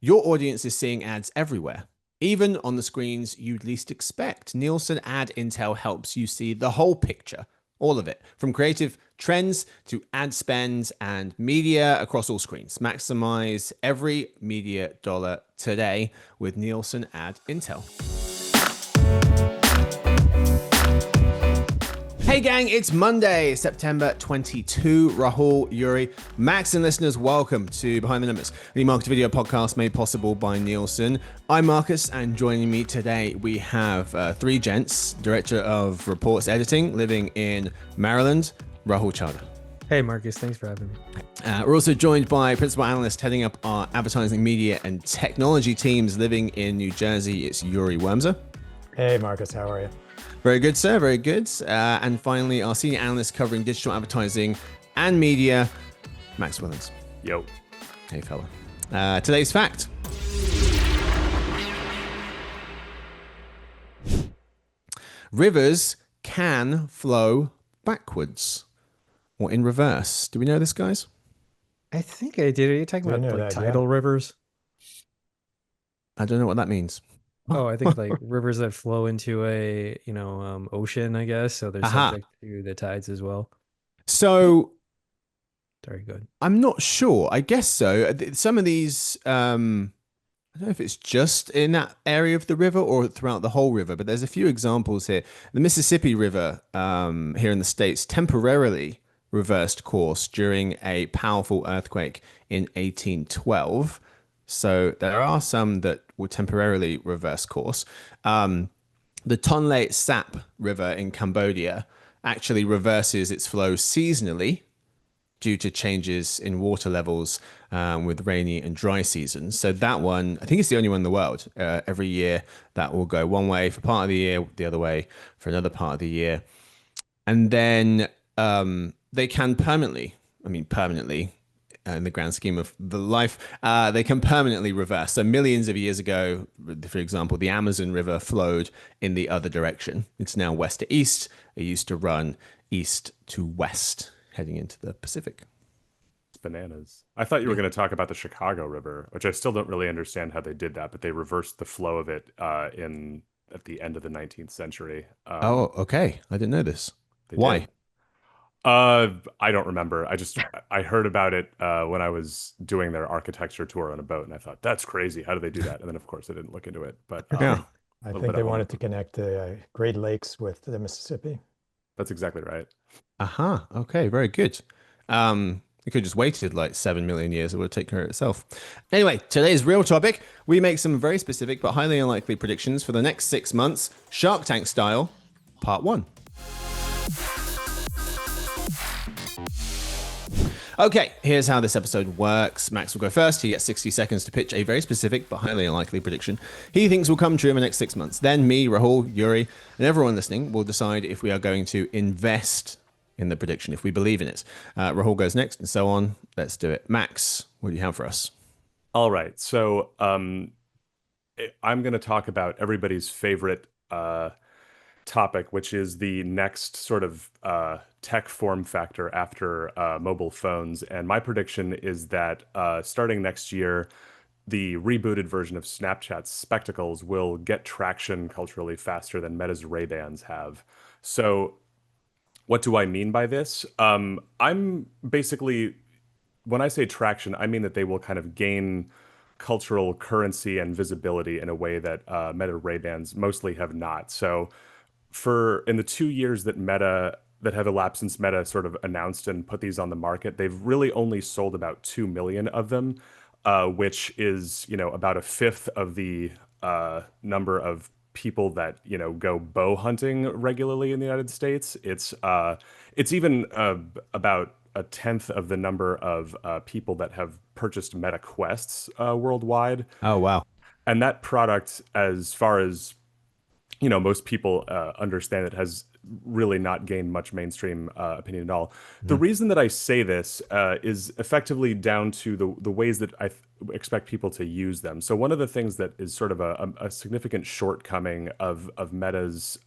your audience is seeing ads everywhere, even on the screens you'd least expect. Nielsen Ad Intel helps you see the whole picture, all of it, from creative trends to ad spends and media across all screens. Maximize every media dollar today with Nielsen Ad Intel. Hey gang, it's Monday, September 22. Rahul, Yuri, Max, and listeners, welcome to Behind the Numbers, the marketing video podcast made possible by Nielsen. I'm Marcus, and joining me today we have three gents: Director of Reports Editing, living in Maryland, Rahul Chadha. Hey Marcus, thanks for having me. We're also joined by Principal Analyst heading up our advertising, media, and technology teams, living in New Jersey. It's Yuri Wormser. Hey Marcus, how are you? Very good, sir. Very good. And finally, our senior analyst covering digital advertising and media, Max Willens. Yo. Hey, fella. Today's fact. Rivers can flow backwards or in reverse. Do we know this, guys? I think I did. Are you talking about like tidal rivers? I don't know what that means. Oh, I think like rivers that flow into a, ocean, I guess. So they're subject to the tides as well. So very good. I'm not sure. I guess so. Some of these, I don't know if it's just in that area of the river or throughout the whole river, but there's a few examples here. The Mississippi River here in the States temporarily reversed course during a powerful earthquake in 1812. So there are some that will temporarily reverse course. The Tonle Sap River in Cambodia actually reverses its flow seasonally due to changes in water levels with rainy and dry seasons. So that one, I think it's the only one in the world. Every year that will go one way for part of the year, the other way for another part of the year. And then they can permanently, in the grand scheme of the life, they can permanently reverse. So millions of years ago, for example, the Amazon River flowed in the other direction. It's now west to east. It used to run east to west, heading into the Pacific. It's bananas. I thought you were going to talk about the Chicago River, which I still don't really understand how they did that, but they reversed the flow of it at the end of the 19th century. Oh, okay. I didn't know this. Why? Did. I don't remember. I heard about it when I was doing their architecture tour on a boat, and I thought, that's crazy. How do they do that? And then, of course, I didn't look into it. But Yeah. I think they wanted to connect the Great Lakes with the Mississippi. That's exactly right. Aha. Okay. Very good. You could just waited like 7 million years. It would take care of itself. Anyway, today's real topic. We make some very specific but highly unlikely predictions for the next 6 months, Shark Tank style, part 1. Okay, here's how this episode works. Max will go first. He gets 60 seconds to pitch a very specific but highly unlikely prediction he thinks will come true in the next 6 months. Then me, Rahul, Yuri, and everyone listening will decide if we are going to invest in the prediction, if we believe in it. Rahul goes next and so on. Let's do it. Max, what do you have for us? All right. So I'm going to talk about everybody's favorite topic, which is the next sort of tech form factor after mobile phones. And my prediction is that starting next year, the rebooted version of Snapchat's Spectacles will get traction culturally faster than Meta's Ray-Bans have. So what do I mean by this? I'm basically, when I say traction, I mean that they will kind of gain cultural currency and visibility in a way that Meta Ray-Bans mostly have not. So in the 2 years that have elapsed since Meta sort of announced and put these on the market, they've really only sold about 2 million of them, which is, about a fifth of the number of people that, go bow hunting regularly in the United States. It's even about a tenth of the number of people that have purchased Meta Quests worldwide. Oh, wow. And that product, as far as most people understand, it has really not gained much mainstream opinion at all. The reason that I say this is effectively down to the ways that I expect people to use them. So one of the things that is sort of a significant shortcoming of Meta's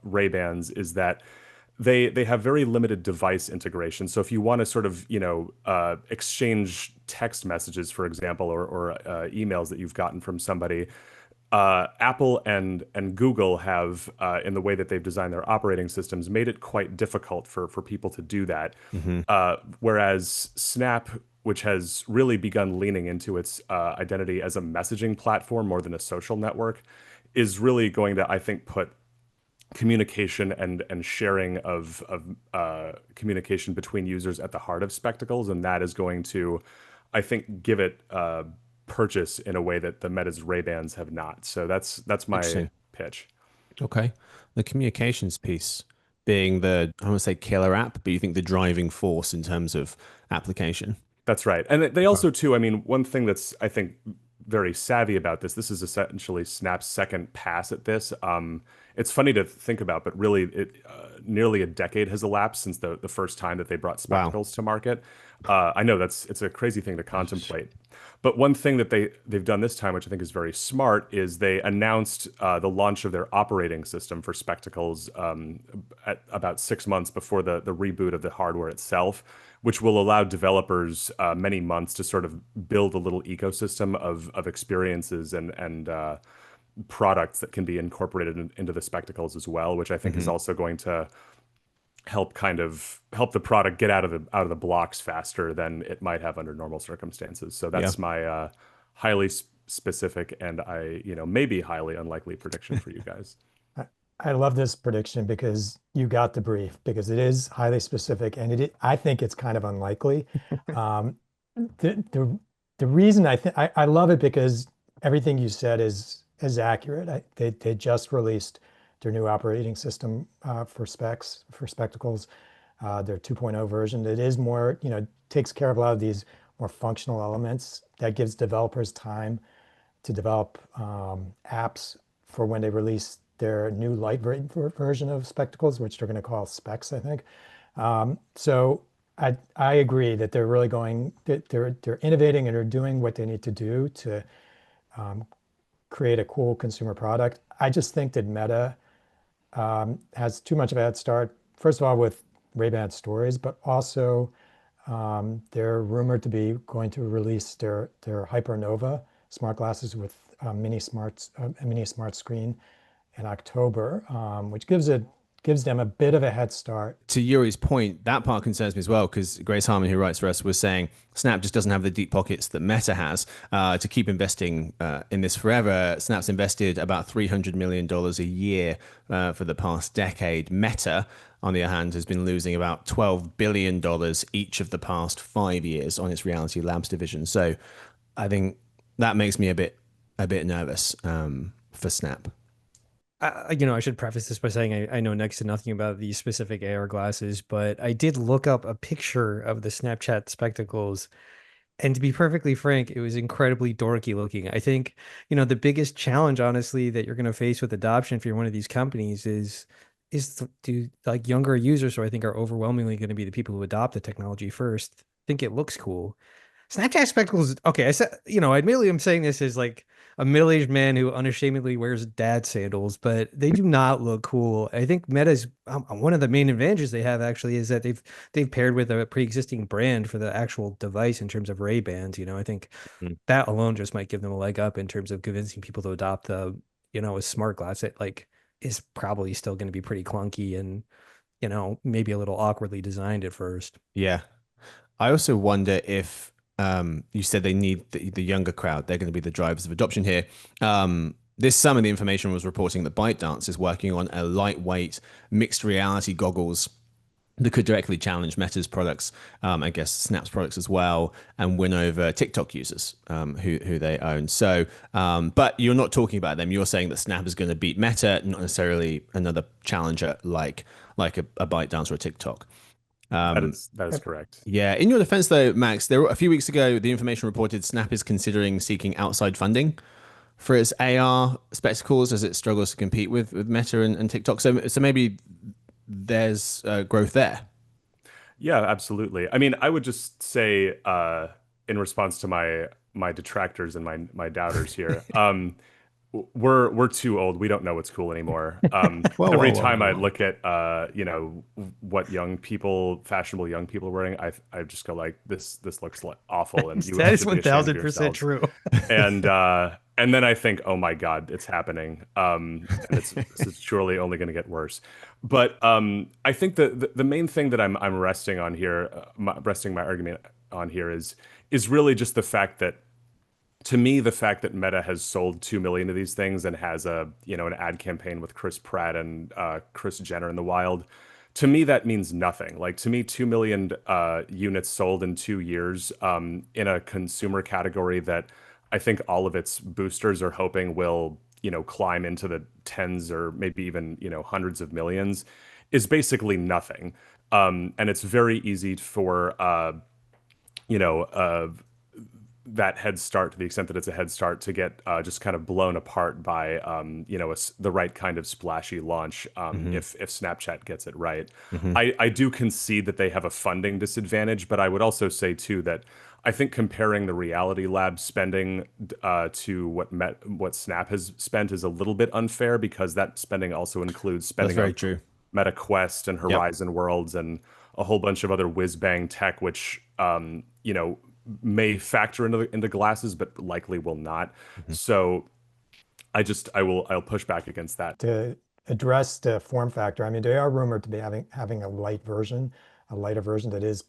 Ray-Bans is that they have very limited device integration. So if you want to sort of, exchange text messages, for example, or emails that you've gotten from somebody, Apple and Google have, in the way that they've designed their operating systems, made it quite difficult for people to do that. Mm-hmm. Whereas Snap, which has really begun leaning into its identity as a messaging platform more than a social network, is really going to, I think, put communication and sharing of communication between users at the heart of Spectacles, and that is going to, I think, give it purchase in a way that the Meta's Ray-Bans have not. So that's my pitch. Okay. The communications piece being the, I want to say killer app, but you think the driving force in terms of application. That's right. And they also too, I mean, one thing that's, I think, very savvy about this is essentially Snap's second pass at this. It's funny to think about, but really nearly a decade has elapsed since the first time that they brought Spectacles to market. I know it's a crazy thing to contemplate. But one thing that they've done this time, which I think is very smart, is they announced the launch of their operating system for Spectacles at about 6 months before the reboot of the hardware itself, which will allow developers many months to sort of build a little ecosystem of experiences and products that can be incorporated into the Spectacles as well, which I think is also going to help the product get out of the blocks faster than it might have under normal circumstances. So that's my highly specific and maybe highly unlikely prediction for you guys. I love this prediction because you got the brief, because it is highly specific and I think it's kind of unlikely. The reason I love it because everything you said is accurate. They just released their new operating system for Spectacles, their 2.0 version. It is more, takes care of a lot of these more functional elements that gives developers time to develop apps for when they release their new lightweight version of Spectacles, which they're going to call Specs, I think. So I agree that they're really they're innovating and they're doing what they need to do to create a cool consumer product. I just think that Meta has too much of a head start. First of all, with Ray-Ban Stories, but also they're rumored to be going to release their Hypernova smart glasses with a mini smart screen in October, which gives them a bit of a head start. To Yuri's point, that part concerns me as well, because Grace Harmon, who writes for us, was saying Snap just doesn't have the deep pockets that Meta has to keep investing in this forever. Snap's invested about $300 million a year for the past decade. Meta, on the other hand, has been losing about $12 billion each of the past 5 years on its Reality Labs division. So I think that makes me a bit nervous for Snap. I should preface this by saying I know next to nothing about these specific AR glasses, but I did look up a picture of the Snapchat Spectacles. And to be perfectly frank, it was incredibly dorky looking. I think, the biggest challenge, honestly, that you're going to face with adoption if you're one of these companies is like younger users, who I think are overwhelmingly going to be the people who adopt the technology first, think it looks cool. Snapchat Spectacles, okay, I said, admittedly, I'm saying this as like a middle-aged man who unashamedly wears dad sandals, but they do not look cool. I think Meta's one of the main advantages they have actually is that they've paired with a pre-existing brand for the actual device in terms of Ray-Bans. I think that alone just might give them a leg up in terms of convincing people to adopt a smart glass that like is probably still going to be pretty clunky and maybe a little awkwardly designed at first. Yeah. I also wonder if you said they need the younger crowd. They're going to be the drivers of adoption here. This summer, the information was reporting that ByteDance is working on a lightweight mixed reality goggles that could directly challenge Meta's products, I guess Snap's products as well, and win over TikTok users who they own. So, but you're not talking about them. You're saying that Snap is going to beat Meta, not necessarily another challenger like a ByteDance or a TikTok. That is correct. Yeah. In your defense, though, Max, a few weeks ago, the information reported Snap is considering seeking outside funding for its AR spectacles as it struggles to compete with Meta and TikTok. So maybe there's growth there. Yeah, absolutely. I mean, I would just say in response to my detractors and my doubters here, we're too old. We don't know what's cool anymore. Whoa, Every whoa, whoa, time I whoa. look at what fashionable young people are wearing, I just go like, this looks like awful, and you That is should be ashamed of 1000% yourselves. true. And then I think, oh my God, it's happening. And it's surely only going to get worse. But I think the main thing that I'm resting on here, resting my argument on here is really just the fact that, to me, the fact that Meta has sold 2 million of these things and has an ad campaign with Chris Pratt and Chris Jenner in the wild, to me that means nothing. Like, to me, 2 million units sold in 2 years in a consumer category that I think all of its boosters are hoping will climb into the tens or maybe even hundreds of millions, is basically nothing. And it's very easy for you know, uh, that head start, to the extent that it's a head start, to get just kind of blown apart by the right kind of splashy launch, Mm-hmm. if Snapchat gets it right. Mm-hmm. I do concede that they have a funding disadvantage, but I would also say too that I think comparing the Reality Lab spending to what Snap has spent is a little bit unfair, because that spending also includes That's spending very on true. Meta Quest and Yep. Horizon Worlds and a whole bunch of other whiz bang tech, which may factor into glasses, but likely will not. Mm-hmm. So I'll push back against that. To address the form factor, I mean, they are rumored to be having a lighter version that is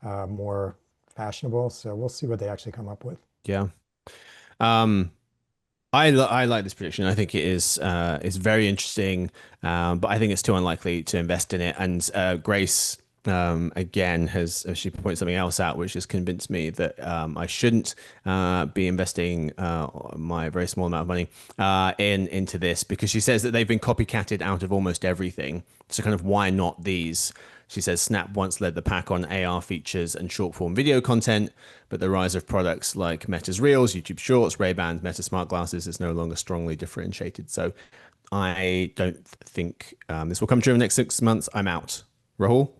more fashionable. So we'll see what they actually come up with. Yeah. I like this prediction. I think it is very interesting, but I think it's too unlikely to invest in it. And Grace again has she pointed something else out, which has convinced me that I shouldn't be investing my very small amount of money into this, because she says that they've been copycatted out of almost everything. So kind of, why not these? She says Snap once led the pack on AR features and short form video content, but the rise of products like Meta's Reels, YouTube Shorts, Ray-Ban, Meta Smart Glasses is no longer strongly differentiated. So I don't think this will come true in the next 6 months. I'm out. Rahul?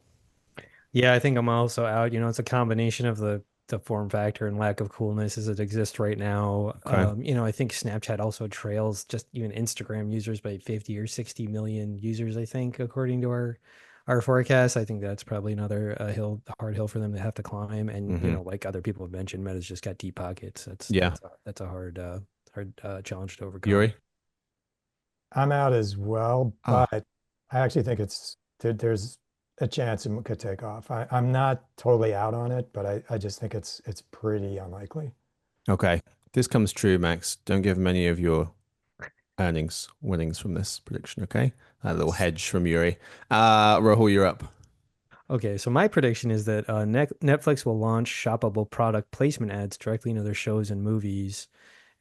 Yeah, I think I'm also out. It's a combination of the form factor and lack of coolness as it exists right now. Okay. I think Snapchat also trails just even Instagram users by 50 or 60 million users, I think, according to our forecast. I think that's probably another hard hill for them to have to climb. And Mhm. like other people have mentioned, Meta's just got deep pockets. Yeah. That's a hard challenge to overcome. Yuri? I'm out as well, Oh. but I actually think there's a chance it could take off. I'm not totally out on it, but I just think it's pretty unlikely. Okay. If this comes true, Max, don't give many of your winnings from this prediction, okay? A little hedge from Yuri. Rahul, you're up. Okay, so my prediction is that Netflix will launch shoppable product placement ads directly into their shows and movies.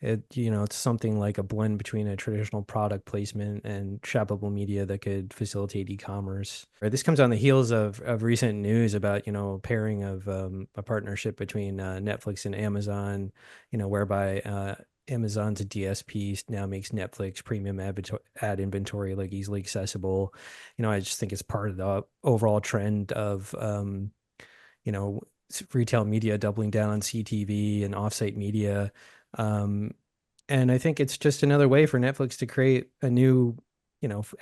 It's something like a blend between a traditional product placement and shoppable media that could facilitate e-commerce. This comes on the heels of recent news about, pairing of a partnership between Netflix and Amazon, whereby Amazon's DSP now makes Netflix premium ad inventory like easily accessible. I just think it's part of the overall trend of, retail media doubling down on CTV and offsite media. And I think it's just another way for Netflix to create a new,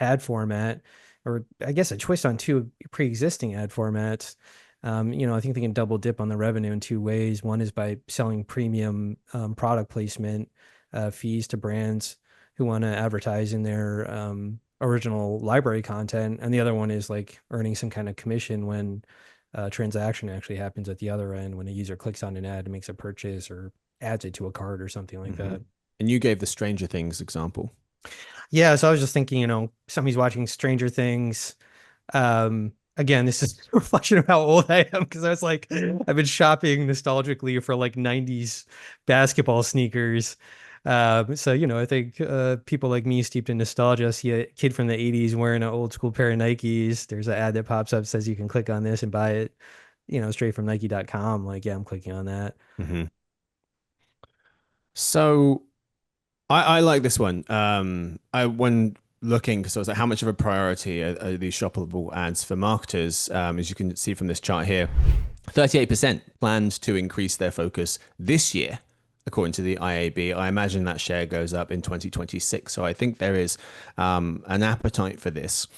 ad format, or I guess a twist on two pre-existing ad formats. I think they can double dip on the revenue in two ways. One is by selling premium product placement fees to brands who want to advertise in their original library content. And the other one is like earning some kind of commission when a transaction actually happens at the other end, when a user clicks on an ad and makes a purchase or adds it to a cart or something like that. And you gave the Stranger Things example. Yeah, so I was just thinking, somebody's watching Stranger Things. Again, this is a reflection of how old I am, because I was like, I've been shopping nostalgically for like 90s basketball sneakers. So, I think people like me steeped in nostalgia see a kid from the 80s wearing an old school pair of Nikes. There's an ad that pops up, says you can click on this and buy it, straight from Nike.com. Like, yeah, I'm clicking on that. Mm-hmm. So I like this one. When looking, because I was like, how much of a priority are these shoppable ads for marketers? As you can see from this chart here, 38% planned to increase their focus this year according to the IAB. I imagine that share goes up in 2026. So I think there is an appetite for this.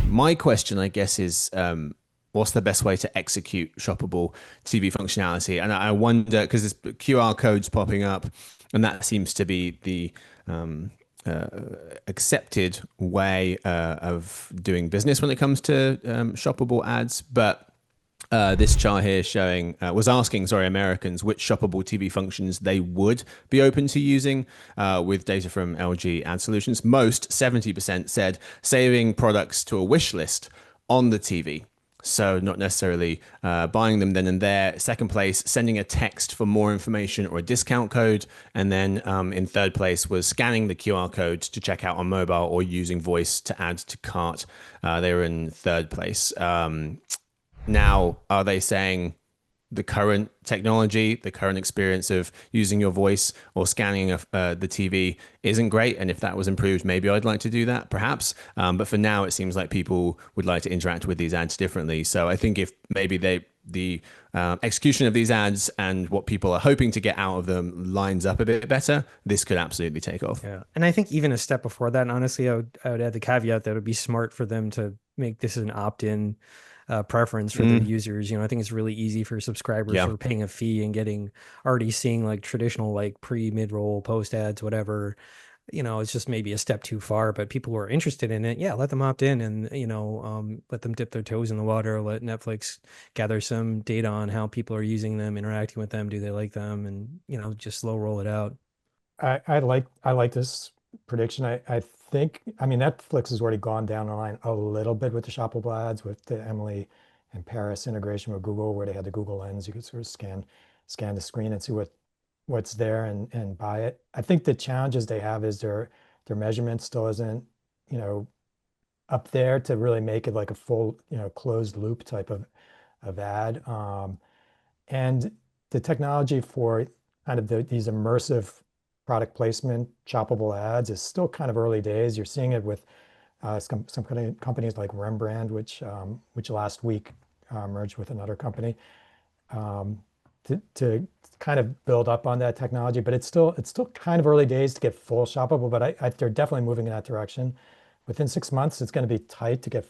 My question, I guess, is what's the best way to execute shoppable TV functionality? And I wonder, because there's QR codes popping up, and that seems to be the accepted way of doing business when it comes to shoppable ads. But this chart here was asking Americans which shoppable TV functions they would be open to using with data from LG Ad Solutions. Most, 70%, said saving products to a wish list on the TV. So not necessarily buying them then and there. Second place, sending a text for more information or a discount code. And then in third place was scanning the QR code to check out on mobile or using voice to add to cart. They were in third place. Now, are they saying the current technology, the current experience of using your voice or scanning the TV isn't great? And if that was improved, maybe I'd like to do that, perhaps. But for now, it seems like people would like to interact with these ads differently. So I think if maybe the execution of these ads and what people are hoping to get out of them lines up a bit better, this could absolutely take off. Yeah. And I think even a step before that, honestly, I would add the caveat that it would be smart for them to make this an opt-in preference for the users. I think it's really easy for subscribers who are paying a fee and already seeing like traditional like mid-roll, post ads, whatever. It's just maybe a step too far, but people who are interested in it, let them opt in and, let them dip their toes in the water, let Netflix gather some data on how people are using them, interacting with them. Do they like them? And, just slow roll it out. I like this prediction. I think, Netflix has already gone down the line a little bit with the shoppable ads with the Emily and Paris integration with Google, where they had the Google Lens. You could sort of scan the screen and see what's there and buy it. I think the challenges they have is their measurement still isn't, up there to really make it like a full, closed loop type of ad. And the technology for kind of these immersive product placement, shoppable ads is still kind of early days. You're seeing it with some companies like Rembrandt, which last week merged with another company to kind of build up on that technology. But it's still kind of early days to get full shoppable. But they're definitely moving in that direction. Within 6 months, it's going to be tight to get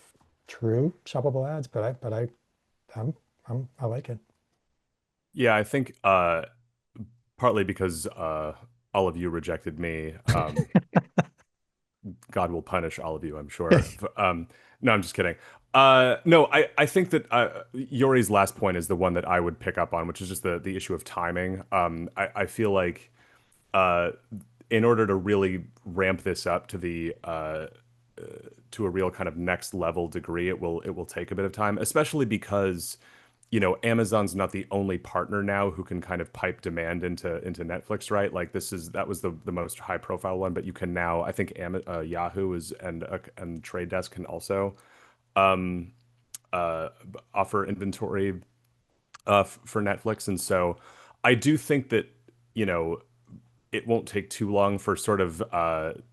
true shoppable ads. But I like it. Yeah, I think partly because all of you rejected me. God will punish all of you, I'm sure. No, I'm just kidding. No, I think that Yuri's last point is the one that I would pick up on, which is just the issue of timing. I feel like in order to really ramp this up to to a real kind of next level degree, it will take a bit of time, especially because Amazon's not the only partner now who can kind of pipe demand into Netflix, right? Like that was the most high profile one, but you can now, I think Yahoo and Trade Desk can also offer inventory for Netflix. And so I do think that, it won't take too long for sort of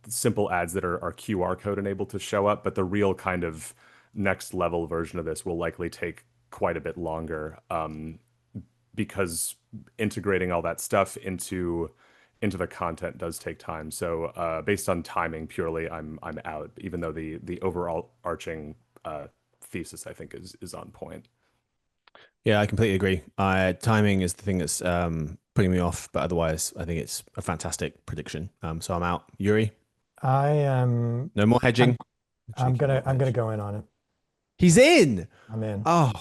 simple ads that are QR code enabled to show up, but the real kind of next level version of this will likely take quite a bit longer because integrating all that stuff into the content does take time. So based on timing purely, I'm out, even though the overall arching thesis I think is on point. Yeah, I completely agree. Timing is the thing that's putting me off, but otherwise I think it's a fantastic prediction. So I'm out. Yuri? I am. No more hedging. I'm gonna go in on it. He's in. I'm in. Oh,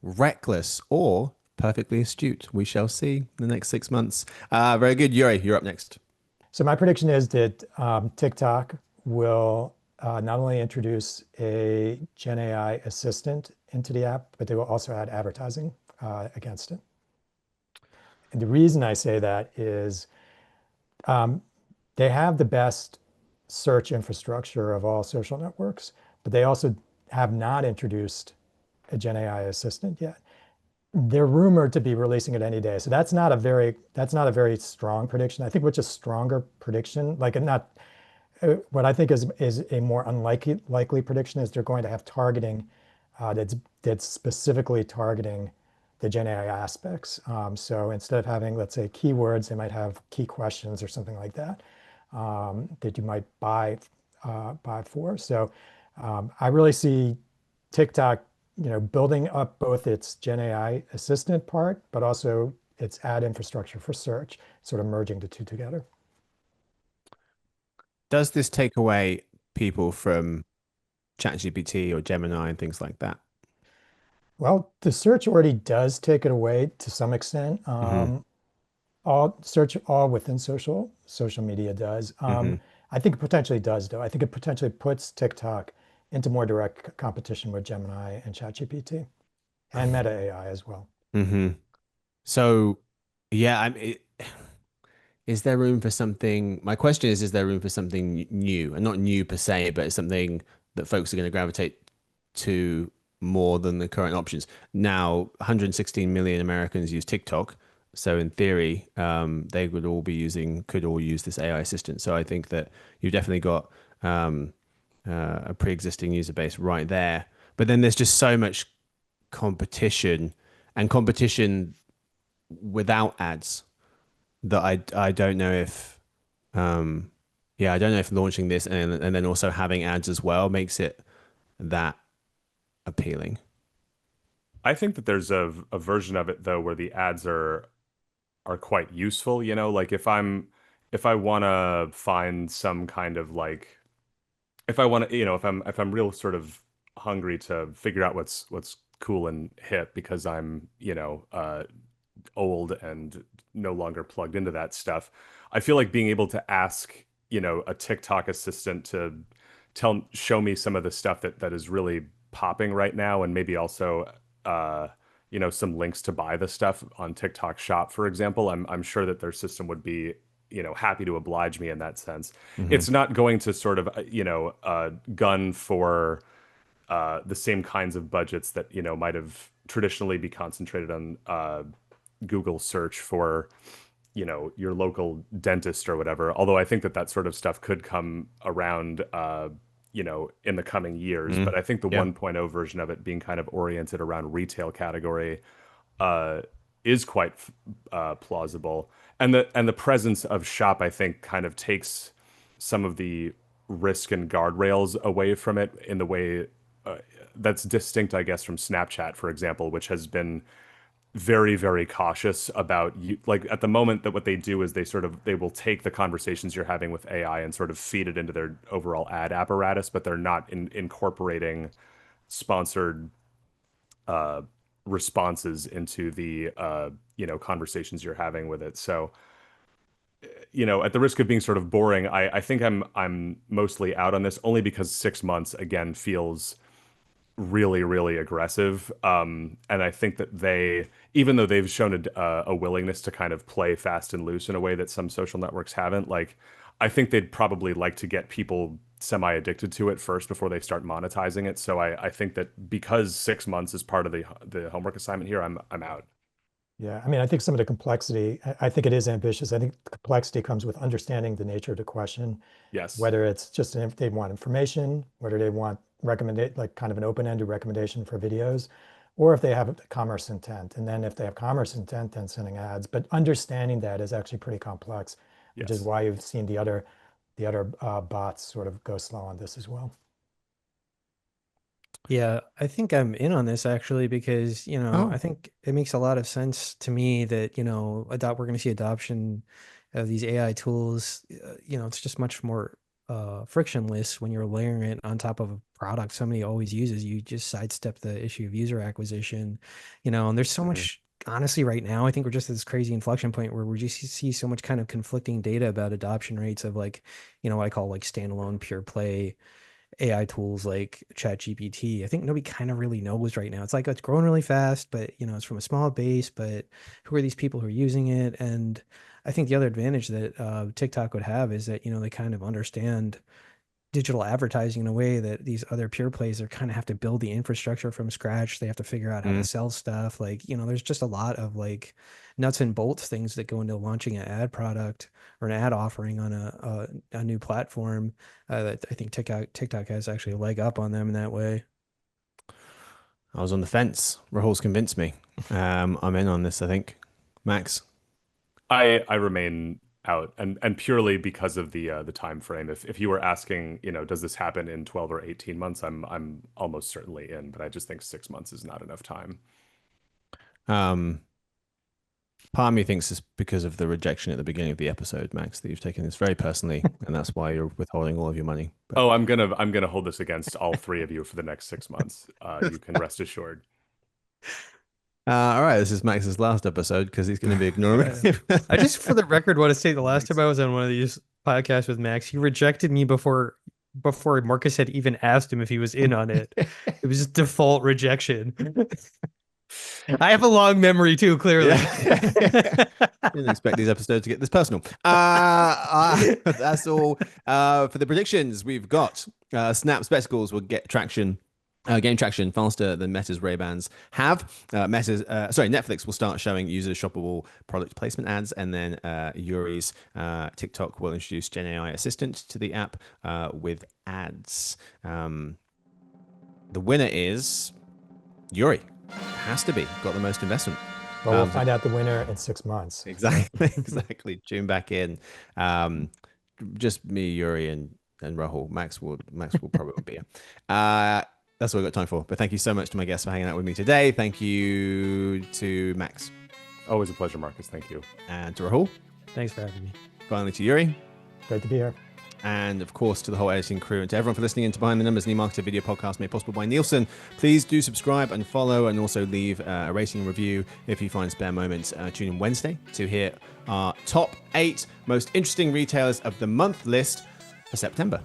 reckless or perfectly astute. We shall see in the next 6 months. Very good. Yuri, you're up next. So my prediction is that TikTok will not only introduce a Gen AI assistant into the app, but they will also add advertising against it. And the reason I say that is they have the best search infrastructure of all social networks, but they also have not introduced a Gen AI assistant yet. They're rumored to be releasing it any day. So that's not a very strong prediction. I think what's a stronger prediction, what I think is a more likely prediction is they're going to have targeting that's specifically targeting the Gen AI aspects. So instead of having, let's say, keywords, they might have key questions or something like that that you might buy for. So I really see TikTok, building up both its Gen AI assistant part, but also its ad infrastructure for search, sort of merging the two together. Does this take away people from ChatGPT or Gemini and things like that? Well, the search already does take it away to some extent. Hmm. All within social media does. Hmm. I think it potentially does, though. I think it potentially puts TikTok into more direct competition with Gemini and ChatGPT and Meta AI as well. Hmm. So, yeah, is there room for something? My question is there room for something new? And not new per se, but it's something that folks are going to gravitate to more than the current options. Now, 116 million Americans use TikTok. So in theory, they could all use this AI assistant. So I think that you've definitely got um, a pre-existing user base right there. But then there's just so much competition and competition without ads that I don't know if I don't know if launching this and then also having ads as well makes it that appealing. I think that there's a version of it though where the ads are quite useful, like if I want to find some kind of like if I want to, if I'm real sort of hungry to figure out what's cool and hip because I'm, old and no longer plugged into that stuff. I feel like being able to ask, a TikTok assistant to show me some of the stuff that is really popping right now, and maybe also, uh, some links to buy the stuff on TikTok Shop, for example. I'm sure that their system would be, happy to oblige me in that sense. Hmm. It's not going to sort of, gun for the same kinds of budgets that might have traditionally be concentrated on Google search for your local dentist or whatever. Although I think that sort of stuff could come around in the coming years. Mm. But I think the Yeah. 1.0 version of it being kind of oriented around retail category uh, is quite plausible. And the presence of shop, I think, kind of takes some of the risk and guardrails away from it in the way uh, that's distinct, I guess, from Snapchat, for example, which has been very, very cautious about you. Like at the moment, that what they do is they will take the conversations you're having with AI and sort of feed it into their overall ad apparatus, but they're not incorporating sponsored uh, responses into the conversations you're having with it. So at the risk of being sort of boring, I think I'm mostly out on this only because 6 months again feels really, really aggressive. And I think that even though they've shown a willingness to kind of play fast and loose in a way that some social networks haven't, like I think they'd probably like to get people semi-addicted to it first before they start monetizing it. So I think that because 6 months is part of the homework assignment here, I'm out. Yeah, I mean, I think some of the complexity, I think it is ambitious. I think the complexity comes with understanding the nature of the question, Yes. whether it's just if they want information, whether they want recommended like kind of an open-ended recommendation for videos, or if they have a commerce intent. And then if they have commerce intent, then sending ads. But understanding that is actually pretty complex, which is Yes. why you've seen the other bots sort of go slow on this as well. Yeah, I think I'm in on this actually because, I Oh. think it makes a lot of sense to me that, we're going to see adoption of these AI tools. It's just much more frictionless when you're layering it on top of a product somebody always uses. You just sidestep the issue of user acquisition, and there's so Mhm. much, honestly, right now, I think we're just at this crazy inflection point where we just see so much kind of conflicting data about adoption rates of like, what I call like standalone pure play AI tools like ChatGPT. I think nobody kind of really knows right now. It's like it's growing really fast, but it's from a small base. But who are these people who are using it? And I think the other advantage that TikTok would have is that they kind of understand digital advertising in a way that these other pure plays are kind of have to build the infrastructure from scratch. They have to figure out how to Mm. sell stuff. Like, there's just a lot of like nuts and bolts things that go into launching an ad product or an ad offering on a new platform that I think TikTok has actually a leg up on them in that way. I was on the fence. Rahul's convinced me. I'm in on this, I think. Max? I remain out, and purely because of the time frame. If you were asking, does this happen in 12 or 18 months, I'm almost certainly in, but I just think 6 months is not enough time. Part of me thinks it's because of the rejection at the beginning of the episode, Max, that you've taken this very personally, and that's why you're withholding all of your money. But... Oh, I'm gonna hold this against all three of you for the next 6 months. You can rest assured. All right, this is Max's last episode because he's going to be ignoring me. I just, for the record, want to say the last time I was on one of these podcasts with Max, he rejected me before Marcus had even asked him if he was in on it. It was just default rejection. I have a long memory too, clearly. Yeah. Didn't expect these episodes to get this personal. That's all for the predictions. We've got Snap Spectacles will get traction. Gain traction faster than Meta's Ray-Bans have. Netflix will start showing user shoppable product placement ads, and then Yuri's TikTok will introduce Gen AI Assistant to the app with ads. The winner is Yuri. Has to be. Got the most investment. Well, we'll find out the winner in 6 months. Exactly. Tune back in. Just me, Yuri, and Rahul. Max will probably be here. That's all we've got time for. But thank you so much to my guests for hanging out with me today. Thank you to Max. Always a pleasure, Marcus. Thank you. And to Rahul. Thanks for having me. Finally to Yuri. Great to be here. And of course to the whole editing crew, and to everyone for listening in to Behind the Numbers, an eMarketer video podcast made possible by Nielsen. Please do subscribe and follow, and also leave a rating and review if you find spare moments. Tune in Wednesday to hear our top 8 most interesting retailers of the month list for September.